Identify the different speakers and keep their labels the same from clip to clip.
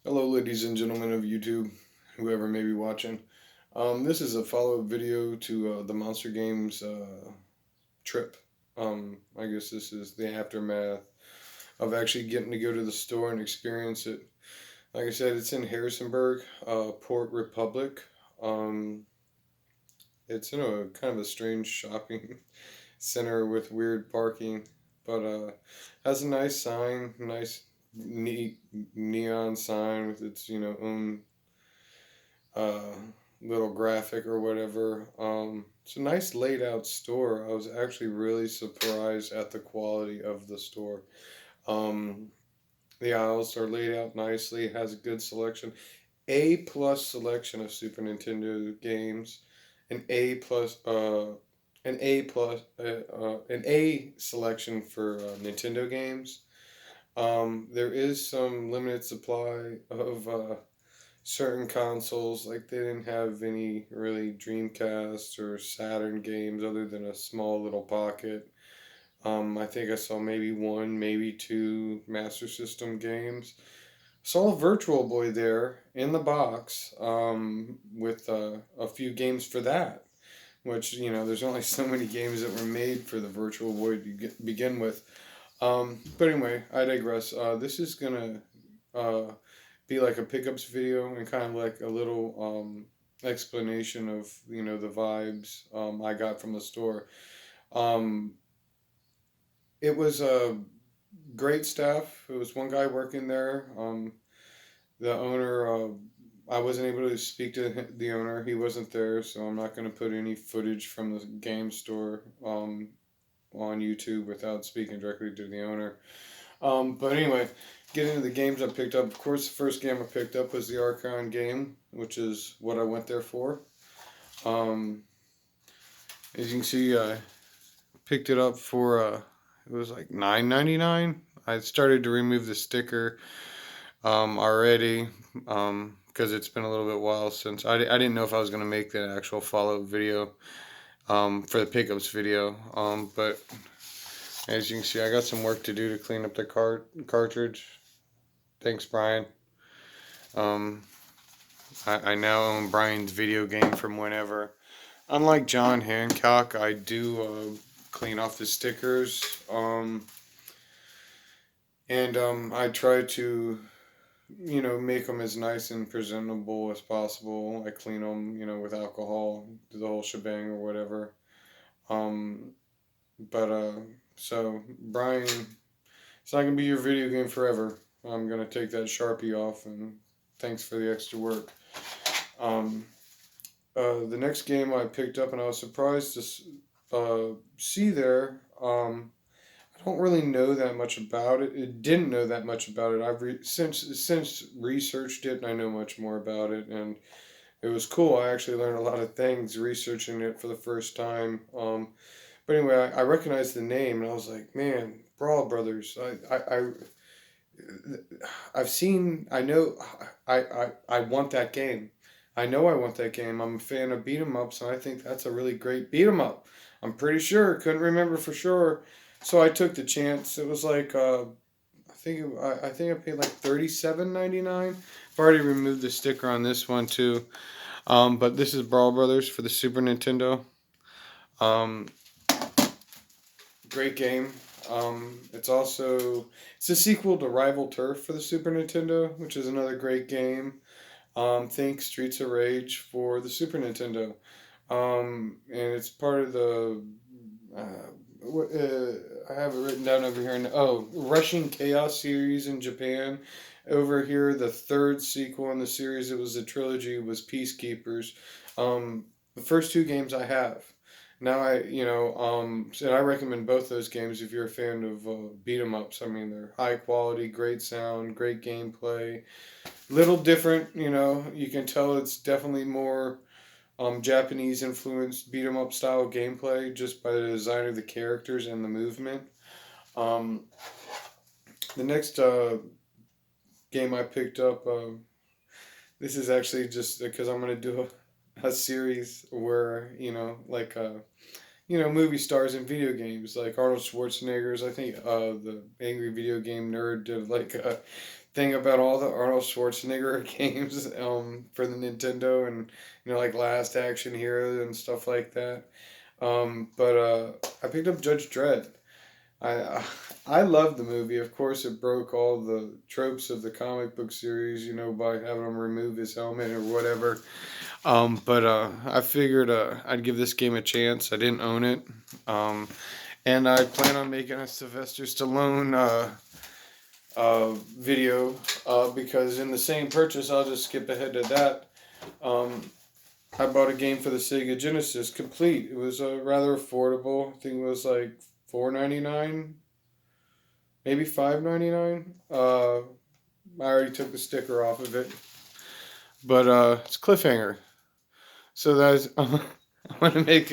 Speaker 1: Hello, ladies and gentlemen of YouTube, whoever may be watching. This is a follow-up video to the Monster Games trip. I guess this is the aftermath of actually getting to go to the store and experience it. Like I said, it's in Harrisonburg, Port Republic. Um, it's in a kind of a strange shopping center with weird parking, but has a nice sign, nice neat neon sign with its own uh, little graphic or whatever. It's a nice laid out store. I was actually really surprised at the quality of the store. Um, the aisles are laid out nicely. It has a good selection, A plus selection of Super Nintendo games, an A plus an A selection for Nintendo games. There is some limited supply of certain consoles, like they didn't have any really Dreamcast or Saturn games other than a small little pocket. I think I saw maybe one, maybe two Master System games. Saw a Virtual Boy there in the box, with a few games for that. Which there's only so many games that were made for the Virtual Boy to begin with. But anyway, I digress. This is gonna uh, be like a pickups video and kind of like a little explanation of the vibes I got from the store. Um, it was a great staff. It was one guy working there. The owner. I wasn't able to speak to the owner. He wasn't there, so I'm not going to put any footage from the game store on YouTube without speaking directly to the owner. But anyway, getting into the games I picked up. Of course, the first game I picked up was the Archon game, which is what I went there for. Um, as you can see, I picked it up for it was like $9.99. I started to remove the sticker already because it's been a little bit while since I didn't know if I was gonna make that actual follow up video for the pickups video. But as you can see, I got some work to do to clean up the cartridge. Thanks, Brian. Um, I now own Brian's video game from whenever. Unlike John Hancock, I do clean off the stickers. And I try to, make them as nice and presentable as possible. I clean them, with alcohol, do the whole shebang or whatever. Um, but so Brian, it's not gonna be your video game forever. I'm gonna take that Sharpie off, and thanks for the extra work. Um, the next game I picked up, and I was surprised to see there. I don't really know that much about it. It didn't know that much about it. Since researched it, and I know much more about it, and it was cool. I actually learned a lot of things researching it for the first time. But anyway, I recognized the name, and I was like, man, Brawl Brothers. I've seen. I know. I want that game. I know I want that game. I'm a fan of beat 'em ups, and I think that's a really great beat 'em up. I'm pretty sure. Couldn't remember for sure, so I took the chance. It was like I think I paid like $37.99. I've already removed the sticker on this one too. But this is Brawl Brothers for the Super Nintendo. Um, Great game. It's a sequel to Rival Turf for the Super Nintendo, which is another great game. Think Streets of Rage for the Super Nintendo. And it's part of the. I have it written down over here. Rushing Chaos series in Japan. Over here, the third sequel in the series, it was a trilogy, was Peacekeepers. The first two games I have. Now and I recommend both those games if you're a fan of beat 'em ups. I mean, they're high quality, great sound, great gameplay. Little different, you can tell it's definitely more Japanese influenced beat 'em up style gameplay just by the design of the characters and the movement. Um, the next game I picked up, this is actually just because I'm gonna do a series where like movie stars in video games like Arnold Schwarzenegger's. I think the Angry Video Game Nerd did like thing about all the Arnold Schwarzenegger games for the Nintendo, and like Last Action Hero and stuff like that. But I picked up Judge Dredd. I I love the movie. Of course, it broke all the tropes of the comic book series, by having him remove his helmet or whatever. But I figured I'd give this game a chance. I didn't own it, and I plan on making a Sylvester Stallone video because in the same purchase, I'll just skip ahead to that. Um, I bought a game for the Sega Genesis, complete. It was rather affordable. I think it was like $4.99, maybe $5.99. I already took the sticker off of it, but it's Cliffhanger. So that's I want to make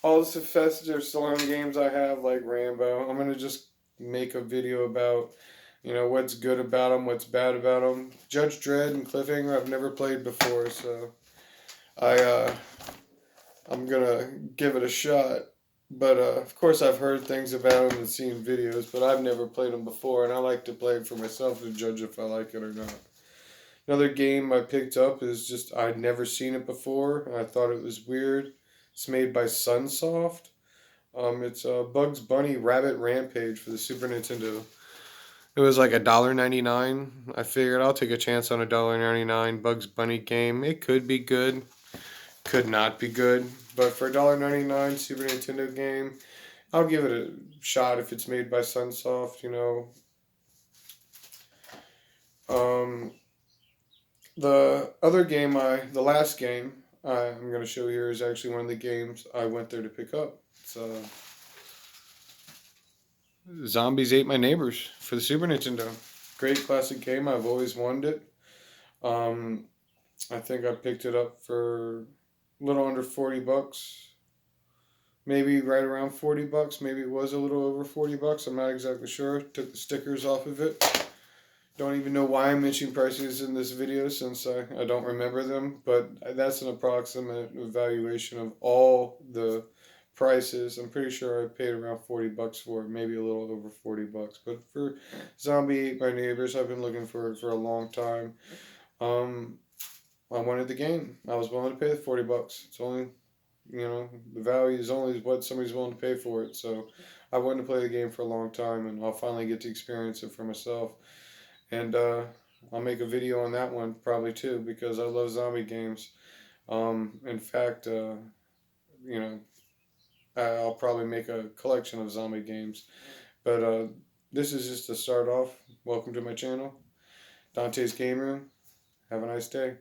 Speaker 1: all the Sylvester Stallone games I have, like Rambo. I'm gonna just make a video about what's good about them, what's bad about them. Judge Dredd and Cliffhanger I've never played before, so I I'm gonna give it a shot. But of course I've heard things about them and seen videos, but I've never played them before, and I like to play it for myself to judge if I like it or not. Another game I picked up is just I'd never seen it before, and I thought it was weird. It's made by Sunsoft. It's Bugs Bunny Rabbit Rampage for the Super Nintendo. It was like $1.99. I figured I'll take a chance on $1.99 Bugs Bunny game. It could be good, could not be good, but for $1.99 Super Nintendo game, I'll give it a shot if it's made by Sunsoft. Um, the last game I'm going to show here is actually one of the games I went there to pick up. It's Zombies Ate My Neighbors for the Super Nintendo. Great classic game. I've always wanted it. Um, I think I picked it up for a little under $40. Maybe right around $40. Maybe it was a little over $40. I'm not exactly sure. Took the stickers off of it. Don't even know why I'm mentioning prices in this video since I don't remember them, but that's an approximate evaluation of all the prices. I'm pretty sure I paid around $40 for it, maybe a little over $40. But for Zombie Ate My Neighbors, I've been looking for it for a long time. I wanted the game. I was willing to pay the $40. It's only, the value is only what somebody's willing to pay for it. So I wanted to play the game for a long time, and I'll finally get to experience it for myself. And I'll make a video on that one probably too because I love zombie games. In fact, you know, I'll probably make a collection of zombie games. But this is just to start off. Welcome to my channel, Dante's Game Room. Have a nice day.